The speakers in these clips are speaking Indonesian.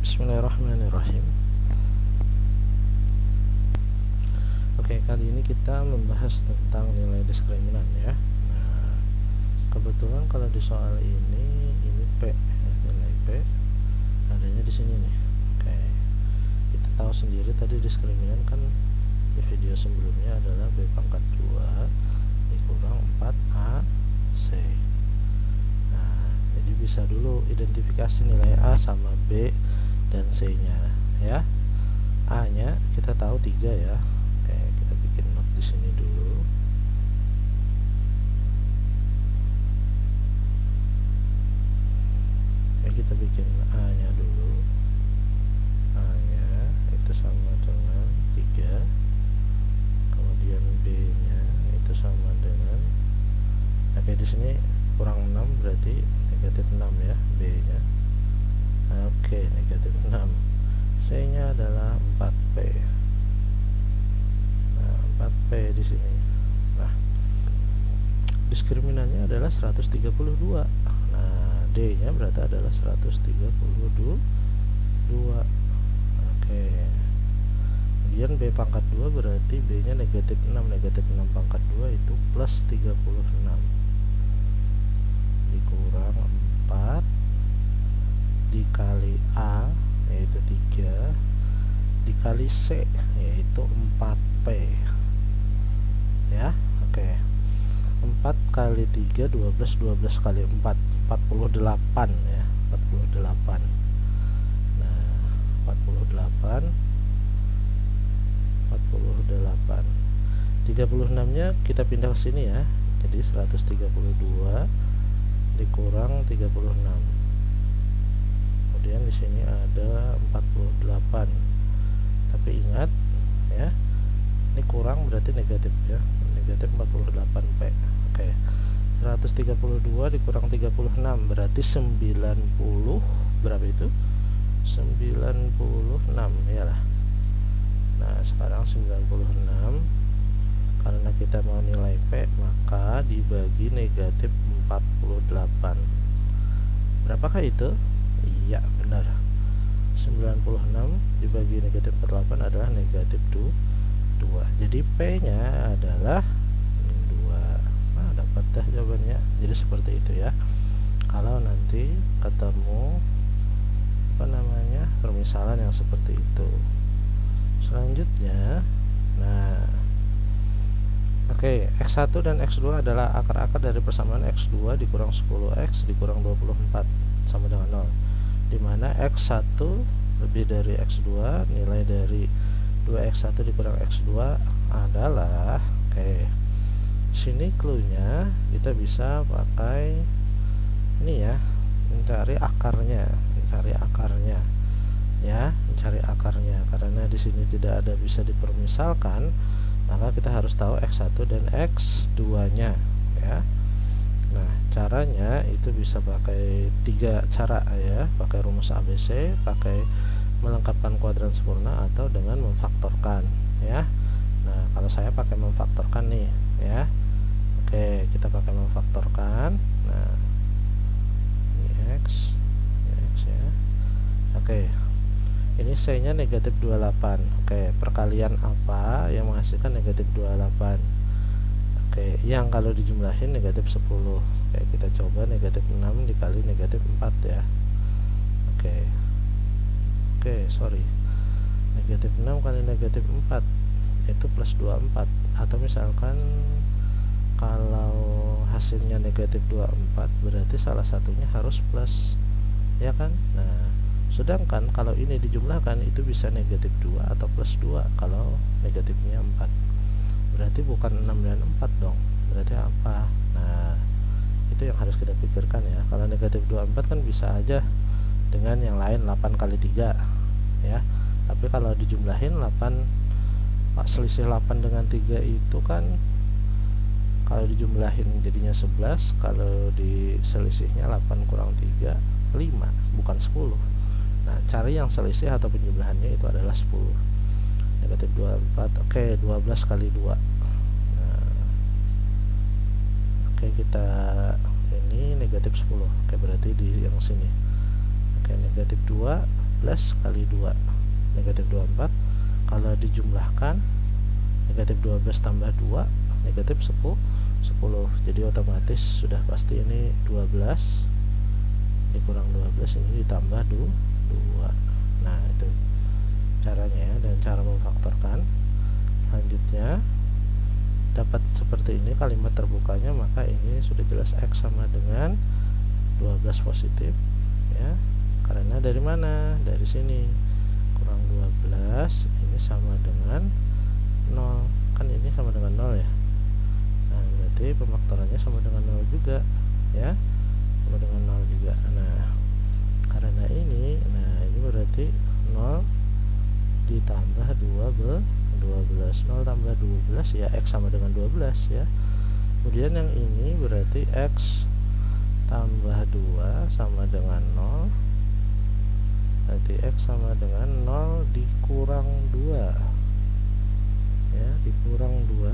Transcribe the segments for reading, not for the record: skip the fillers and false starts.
Bismillahirrahmanirrahim. Oke, kali ini kita membahas tentang nilai diskriminan ya. Nah, kebetulan kalau di soal ini P ya, nilai P adanya di sini nih. Oke, kita tahu sendiri tadi diskriminan kan di video sebelumnya adalah B pangkat 2 dikurang 4AC. Nah, jadi bisa dulu identifikasi nilai A sama B dan C nya ya. A nya kita tahu 3 ya. Oke, kita bikin not di sini dulu. Oke, kita bikin A nya dulu. A nya itu sama dengan 3. Kemudian B nya itu sama dengan, oke, di sini kurang 6 berarti negatif 6 ya, B nya. Oke, negatif 6. C nya adalah 4P. Nah, 4P di sini. Nah, diskriminannya adalah 132. Nah, D nya berarti adalah 132. Oke. Kemudian B pangkat 2 berarti B nya negatif 6. Negatif 6 pangkat 2 itu plus 36 dikurang 4 dikali A yaitu 3 dikali C yaitu 4P ya. Oke, 4 kali 3 12, 12 kali 4 48 ya, 48. Nah, 48 36 nya kita pindah ke sini ya, jadi 132 dikurang 36. Kemudian di sini ada 48. Tapi ingat ya, ini kurang berarti negatif ya. Negatif 48P. Oke. 132 dikurang 36 berarti 90. Berapa itu? 96 iyalah. Nah, sekarang 96 karena kita mau nilai P maka dibagi negatif 48. Berapakah itu? Iya, benar. 96 dibagi negatif 48 adalah negatif 2. Jadi P nya adalah 2. Nah, dapat dah jawabannya. Jadi seperti itu ya. Kalau nanti ketemu permisalan yang seperti itu. Selanjutnya, nah, oke, X1 dan X2 adalah akar-akar dari persamaan X2 dikurang 10X dikurang 24 sama dengan 0, dimana X1 lebih dari X2, nilai dari 2X1 dikurang X2 adalah, oke, sini clue-nya kita bisa pakai ini ya, mencari akarnya ya, mencari akarnya. Karena di sini tidak ada bisa dipermisalkan, maka kita harus tahu X1 dan X2 nya ya. Nah, caranya itu bisa pakai 3 cara ya, pakai rumus ABC, pakai melengkapkan kuadran sempurna, atau dengan memfaktorkan ya. Nah, kalau saya pakai memfaktorkan nih ya. Oke, kita pakai memfaktorkan. Nah, ini X ya. Oke, ini C nya negatif 28. Oke, perkalian apa yang menghasilkan negatif 28? Oke, yang kalau dijumlahin negatif 10. Oke, kita coba negatif 6 dikali negatif 4 ya. Oke, sorry, negatif 6 kali negatif 4 itu plus 24. Atau misalkan kalau hasilnya negatif 24 berarti salah satunya harus plus ya kan. Nah, sedangkan kalau ini dijumlahkan itu bisa negatif 2 atau plus 2 kalau negatifnya 4. Berarti bukan 6 dan 4 dong. Berarti apa? Nah, itu yang harus kita pikirkan ya. Kalau negatif 24 kan bisa aja dengan yang lain 8 kali 3 ya. Tapi kalau dijumlahin 8, selisih 8 dengan 3 itu kan kalau dijumlahin jadinya 11, kalau diselisihnya 8 kurang 3 5, bukan 10. Nah, cari yang selisih atau penjumlahannya itu adalah 10. Negatif 24. Oke, 12 kali 2. Nah, oke, kita ini negatif 10. Oke, berarti di yang sini. Oke, negatif 2 kali 2 negatif 24. Kalau dijumlahkan negatif 12 tambah 2 negatif 10. Jadi otomatis sudah pasti ini 12 dikurang 12 ini ditambah 2. Nah itu caranya ya, dan cara memfaktorkan. Selanjutnya dapat seperti ini kalimat terbukanya, maka ini sudah jelas X sama dengan 12 positif ya, karena dari mana? Dari sini kurang 12 ini sama dengan 0, kan ini sama dengan 0 ya. Nah berarti pemfaktorannya sama dengan 0 juga ya, sama dengan 0 juga. Nah karena ini, nah ini berarti 0 ditambah 12, 0 tambah 12 ya, X sama dengan 12 ya. Kemudian yang ini berarti X tambah 2 sama dengan 0, berarti X sama dengan 0 dikurang 2 ya, dikurang 2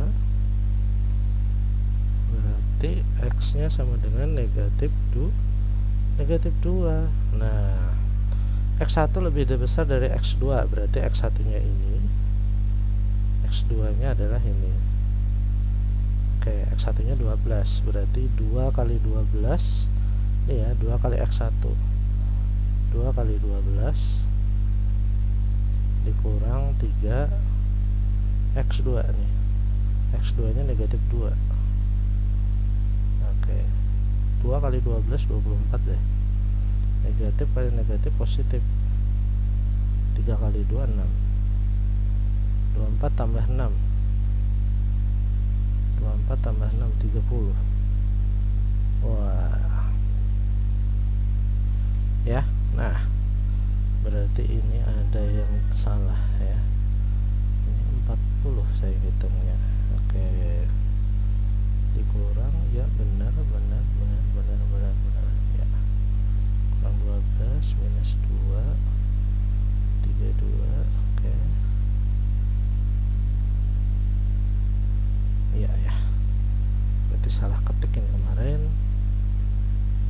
berarti X nya sama dengan negatif 2. Nah X1 lebih besar dari X2, berarti X1 nya ini, X2 nya adalah ini. Oke, X1 nya 12, berarti 2 kali 12 ini ya, 2 kali X1, 2 kali 12 dikurang 3 X2 nih, X2 nya negatif 2. Oke, 2 kali 12 24 deh, negatif kali negatif positif, 3 kali 2 6, 24 tambah 6, 24 tambah 6 30. Wah ya, nah berarti ini ada yang salah ya, ini 40 saya hitungnya. Oke, dikurang ya, benar ya, kurang 12 minus 2 32. Oke iya ya, berarti salah ketik ini kemarin,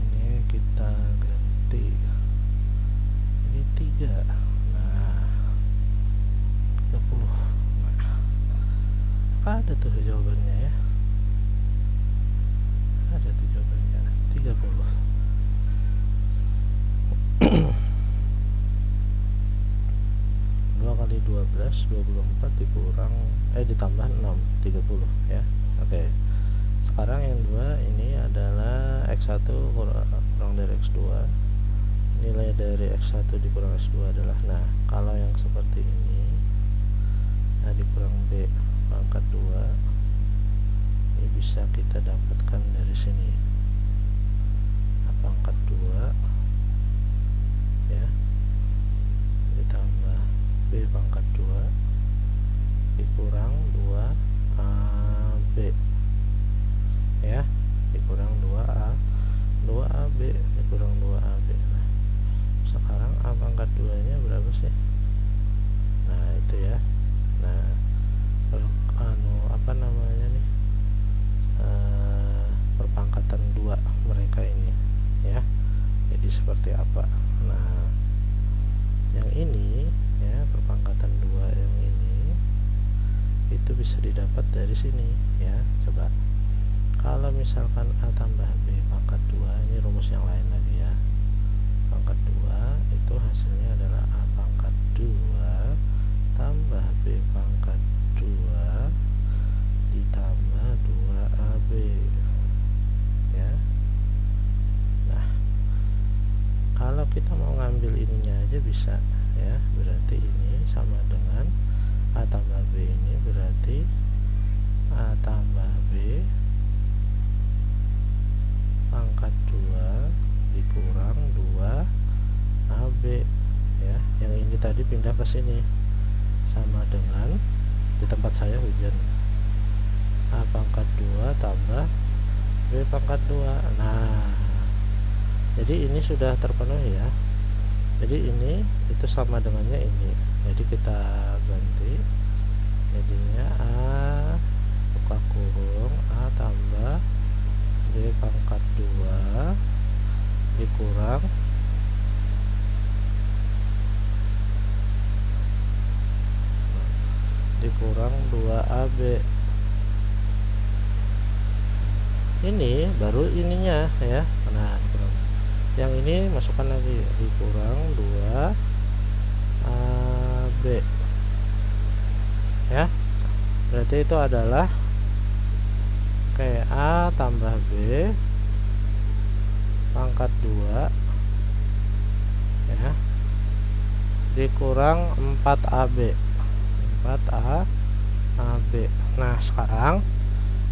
ini kita ganti ini 3. Nah 30. Nah, ada tuh jawabannya ya, ada tuh jawabannya 30. 2 kali 12 24 dikurang ditambah 6 30 ya. Oke, sekarang yang 2 ini adalah X1 kurang dari X2, nilai dari X1 dikurang X2 adalah, nah kalau yang seperti ini, nah dikurang B pangkat 2 ini bisa kita dapatkan dari sini, A pangkat 2 ya, ditambah B pangkat 2 dikurang 2AB ya, dikurang 2AB dikurang 2AB. Nah sekarang A pangkat 2 nya berapa sih? Nah itu ya, nah apa namanya nih, perpangkatan 2 mereka ini ya, jadi seperti apa. Nah yang ini ya, perpangkatan 2 yang ini itu bisa didapat dari sini ya. Coba kalau misalkan A tambah B pangkat 2, ini rumus yang lain lagi ya, pangkat 2 itu hasilnya adalah A pangkat 2 tambah B pangkat 2 ditambah 2AB ya. Nah kalau kita mau ngambil ininya aja bisa ya, berarti ini sama dengan A tambah B, ini berarti A tambah B pangkat 2 dikurang 2AB ya. Yang ini tadi pindah ke sini, sama dengan di tempat saya hujan, A pangkat 2 tambah B pangkat 2. Nah jadi ini sudah terpenuhi ya, jadi ini itu sama dengannya ini, jadi kita ganti jadinya A buka kurung A tambah B pangkat 2 dikurang dikurang 2AB. Ini baru ininya ya. Nah, yang ini masukkan lagi dikurang 2AB ya. Berarti itu adalah A tambah B pangkat 2 ya dikurang 4AB. 4AB. Nah, sekarang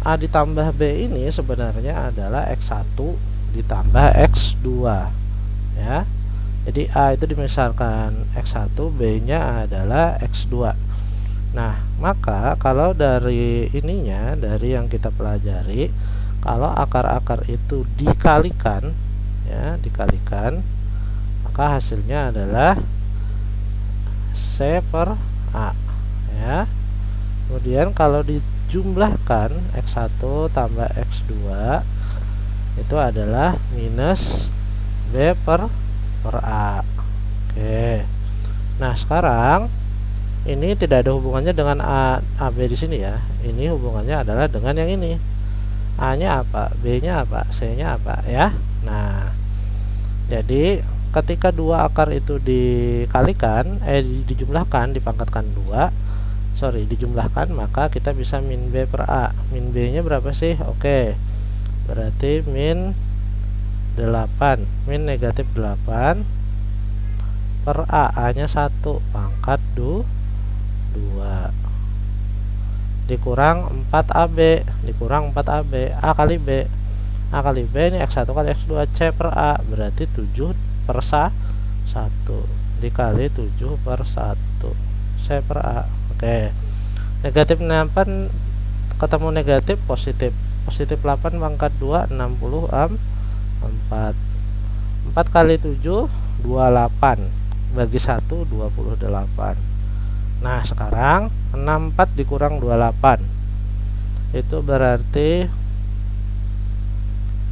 A ditambah B ini sebenarnya adalah X1 ditambah X2 ya. Jadi A itu dimisalkan X1, B nya adalah X2. Nah, maka kalau dari ininya, dari yang kita pelajari, kalau akar-akar itu dikalikan ya, dikalikan, maka hasilnya adalah C per A ya. Kemudian kalau dijumlahkan X1 tambah X2 itu adalah minus B per A. Oke. Nah, sekarang ini tidak ada hubungannya dengan AB di sini ya. Ini hubungannya adalah dengan yang ini. A-nya apa? B-nya apa? C-nya apa ya? Nah, jadi ketika dua akar itu dikalikan, dijumlahkan, dipangkatkan 2, dijumlahkan, maka kita bisa min B per A. Min B nya berapa sih? Oke, berarti min 8, min negatif 8 per A. A nya 1 pangkat 2 dikurang 4AB, dikurang 4AB. A kali B, A kali B ini X1 kali X2, C per A, berarti 7 per 1 dikali 7 per 1, C per A. Oke, negatif 8 ketemu negatif, positif 8 pangkat 2 60 4 kali 7 28 bagi 1 28. Nah, sekarang 64 dikurang 28 itu berarti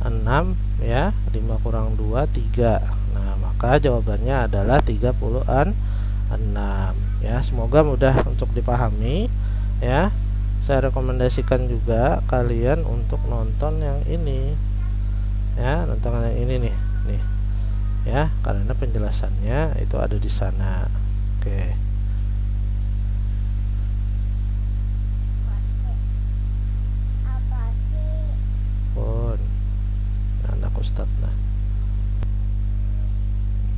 6 ya. 5 kurang 2 3. Nah, maka jawabannya adalah 36 ya. Semoga mudah untuk dipahami ya. Saya rekomendasikan juga kalian untuk nonton yang ini ya, nonton yang ini nih ya, karena penjelasannya itu ada di sana. Oke. Anak Ustadz. Nah,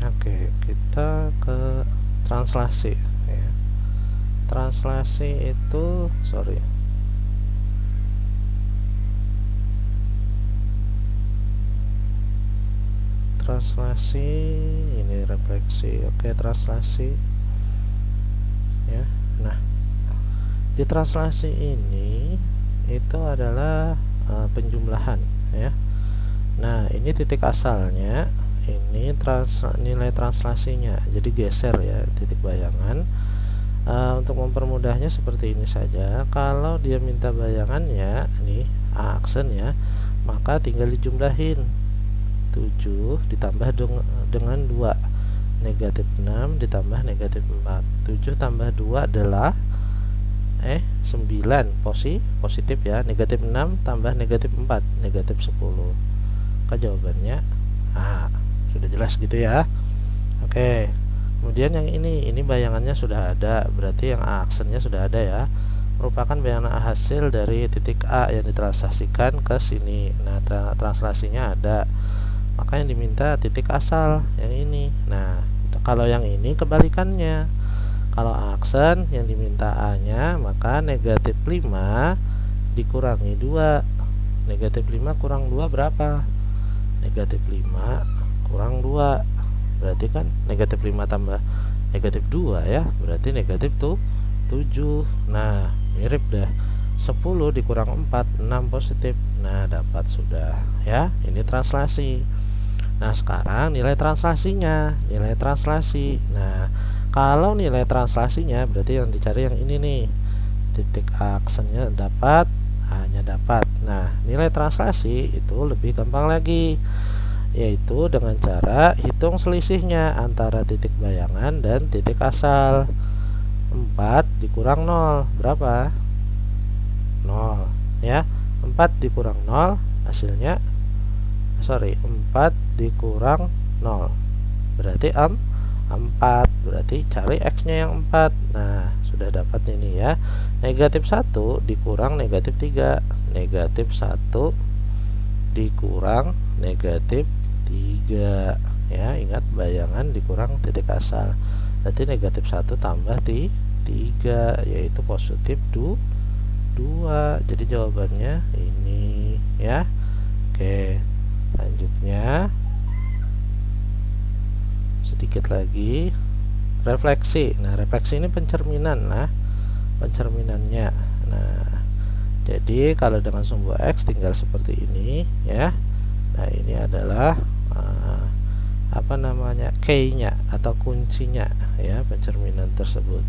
oke, kita ke translasi ya. Translasi itu translasi ini refleksi. Oke, translasi ya. Nah, di translasi ini itu adalah penjumlahan ya. Nah, ini titik asalnya, ini nilai translasinya. Jadi geser ya titik bayangan. Untuk mempermudahnya seperti ini saja. Kalau dia minta bayangannya nih A aksen ya, maka tinggal dijumlahin 7 ditambah dengan 2, negatif 6 ditambah negatif 4. 7 tambah 2 adalah 9 positif ya. Negatif 6 tambah negatif 4, negatif 10. Maka jawabannya A. Sudah jelas gitu ya. Oke. Kemudian yang ini bayangannya sudah ada, berarti yang A aksennya sudah ada ya. Merupakan bayangan hasil dari titik A yang ditranslasikan ke sini. Nah, translasinya ada. Maka yang diminta titik asal yang ini. Nah, kalau yang ini kebalikannya. Kalau aksen yang diminta A-nya, maka negatif 5 dikurangi 2. Negatif 5 kurang 2 berapa? Negatif 5 kurang 2. Berarti kan negatif 5 tambah negatif 2 ya. Berarti negatif 7. Nah, mirip dah. 10 dikurang 4, 6 positif. Nah, dapat sudah ya. Ini translasi. Nah, sekarang nilai translasinya, nilai translasi. Nah, kalau nilai translasinya berarti yang dicari yang ini nih. Titik aksennya dapat, A-nya dapat. Nah, nilai translasi itu lebih gampang lagi, yaitu dengan cara hitung selisihnya antara titik bayangan dan titik asal. 4 dikurang 0 berapa? 0 ya. 4 dikurang 0 hasilnya 4 dikurang 0 berarti 4. Berarti cari X nya yang 4. Nah sudah dapat ini ya. Negatif 1 dikurang negatif 3. Negatif 1 dikurang negatif 3 ya. Ingat bayangan dikurang titik asal, berarti negatif 1 tambah 3 yaitu positif 2. Jadi jawabannya ini ya. Oke, selanjutnya sedikit lagi refleksi. Nah refleksi ini pencerminan. Nah pencerminannya, nah jadi kalau dengan sumbu X tinggal seperti ini ya. Nah ini adalah apa namanya, key-nya atau kuncinya ya pencerminan tersebut.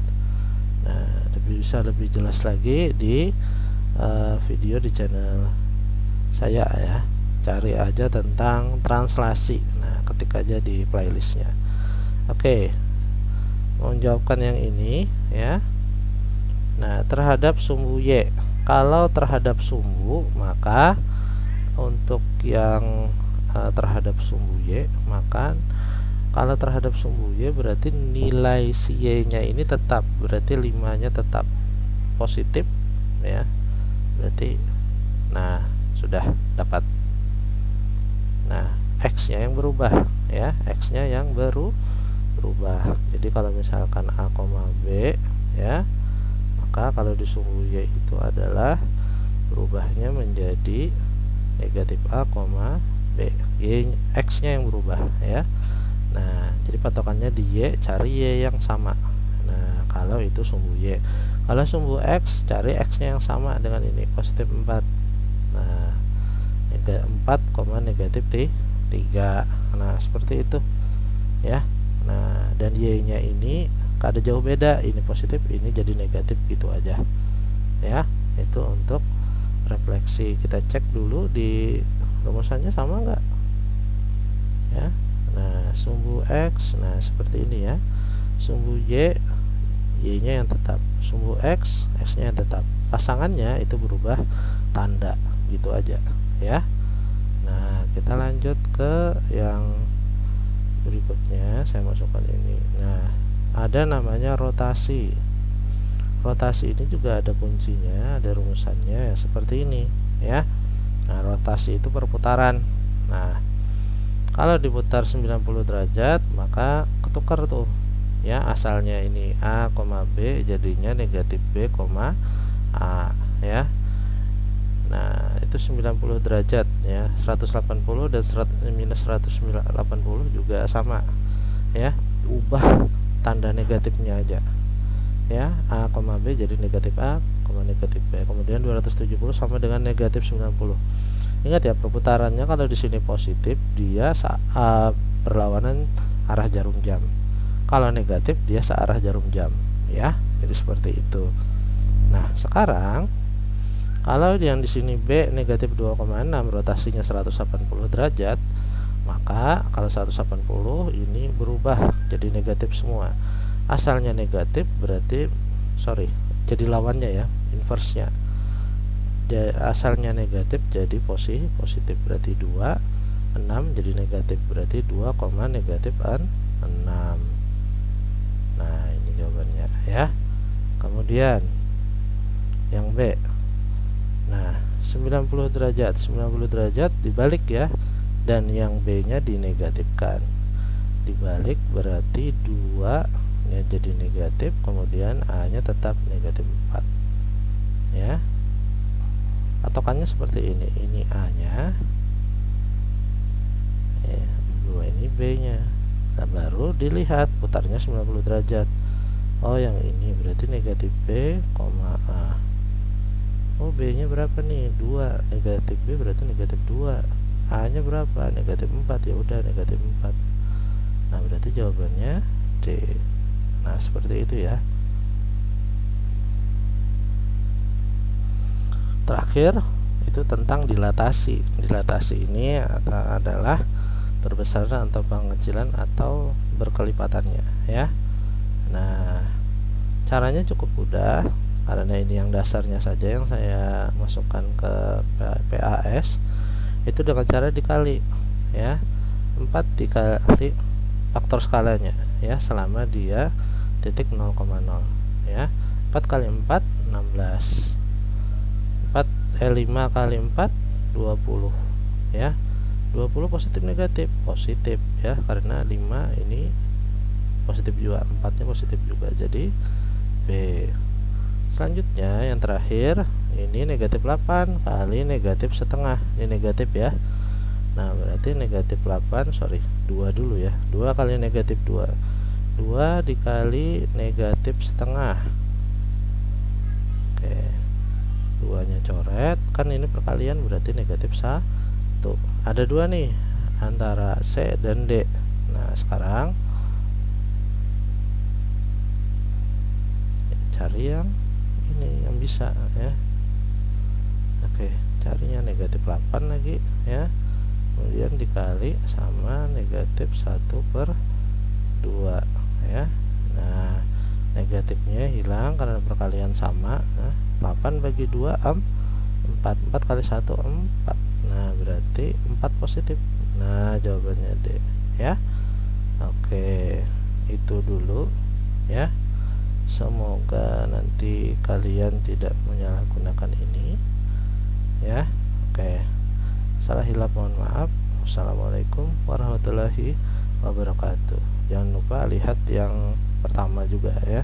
Nah bisa lebih jelas lagi di video di channel saya ya, cari aja tentang translasi. Nah ketik aja di playlistnya. Oke, menjawabkan yang ini ya. Nah terhadap sumbu Y, kalau terhadap sumbu maka untuk yang terhadap sumbu Y, maka kalau terhadap sumbu Y berarti nilai si Y nya ini tetap, berarti 5 nya tetap positif ya. Berarti nah sudah dapat. Nah X nya yang berubah ya, X nya yang berubah. Jadi kalau misalkan A, B ya, maka kalau di sumbu Y itu adalah berubahnya menjadi negatif A, B. X nya yang berubah ya. Nah jadi patokannya di Y, cari Y yang sama. Nah kalau itu sumbu Y. Kalau sumbu X, cari X nya yang sama dengan ini, positif 4. Nah 4, negatif 3. Nah seperti itu ya. Nah dan Y nya ini kada jauh beda, ini positif ini jadi negatif gitu aja ya. Itu untuk refleksi. Kita cek dulu di rumusannya sama enggak ya. Nah sumbu X, nah seperti ini ya. Sumbu Y, Y nya yang tetap. Sumbu X, X nya yang tetap. Pasangannya itu berubah tanda gitu aja ya. Nah kita lanjut ke yang berikutnya, saya masukkan ini. Nah ada namanya rotasi. Rotasi ini juga ada kuncinya, ada rumusannya ya, seperti ini ya. Nah rotasi itu perputaran. Nah kalau diputar 90 derajat maka ketukar tuh ya, asalnya ini A, B jadinya negatif B, A ya. Nah itu 90 derajat ya, 180 dan minus 180 juga sama ya, ubah tanda negatifnya aja ya. A, B jadi negatif A, negatif B. Kemudian 270 sama dengan negatif 90. Ingat ya, perputarannya kalau di sini positif dia berlawanan arah jarum jam. Kalau negatif dia searah jarum jam ya. Jadi seperti itu. Nah, sekarang kalau yang di sini B negatif 2,6, rotasinya 180 derajat, maka kalau 180 ini berubah jadi negatif semua. Asalnya negatif berarti jadi lawannya ya, inverse-nya. Asalnya negatif jadi positif berarti 2, 6 jadi negatif berarti 2, negatif 6. Nah ini jawabannya ya. Kemudian yang B, nah 90 derajat dibalik ya, dan yang B nya dinegatifkan. Dibalik berarti 2 nya jadi negatif, kemudian A nya tetap negatif 4 ya. Patokannya seperti ini A nya ya, 2 ini B nya. Nah baru dilihat putarnya 90 derajat. Oh yang ini berarti negatif B, A. Oh B nya berapa nih? 2. Negatif B berarti negatif 2. A nya berapa? Negatif 4. Ya udah negatif 4. Nah berarti jawabannya D. Nah seperti itu ya. Terakhir itu tentang dilatasi. Dilatasi ini adalah perbesaran atau pengecilan atau berkelipatannya ya. Nah Caranya cukup mudah, karena ini yang dasarnya saja yang saya masukkan ke PAS. Itu dengan cara dikali ya, 4 dikali faktor skalanya ya, selama dia titik 0,0 ya. 4 kali 4 16, 5 kali 4 20 ya. 20 positif negatif positif ya, karena 5 ini positif juga, 4 nya positif juga, jadi B. Selanjutnya yang terakhir ini negatif 8 kali negatif setengah, ini negatif ya. Nah berarti negatif 8 2 dulu ya, 2 kali negatif 2 dikali negatif setengah. Oke, 2 nya coret, kan ini perkalian berarti negatif 1. Ada 2 nih antara C dan D. Nah sekarang cari yang ini yang bisa ya. Oke, carinya negatif 8 lagi ya, kemudian dikali sama negatif 1/2 ya. Nah negatifnya hilang karena perkalian sama. Nah, 8 bagi 2 4 kali 1 4. Nah berarti 4 positif. Nah jawabannya D ya. Oke, itu dulu ya. Semoga nanti kalian tidak menyalahgunakan ini ya. Oke, salah hilaf mohon maaf. Wassalamualaikum warahmatullahi wabarakatuh. Jangan lupa lihat yang pertama juga ya.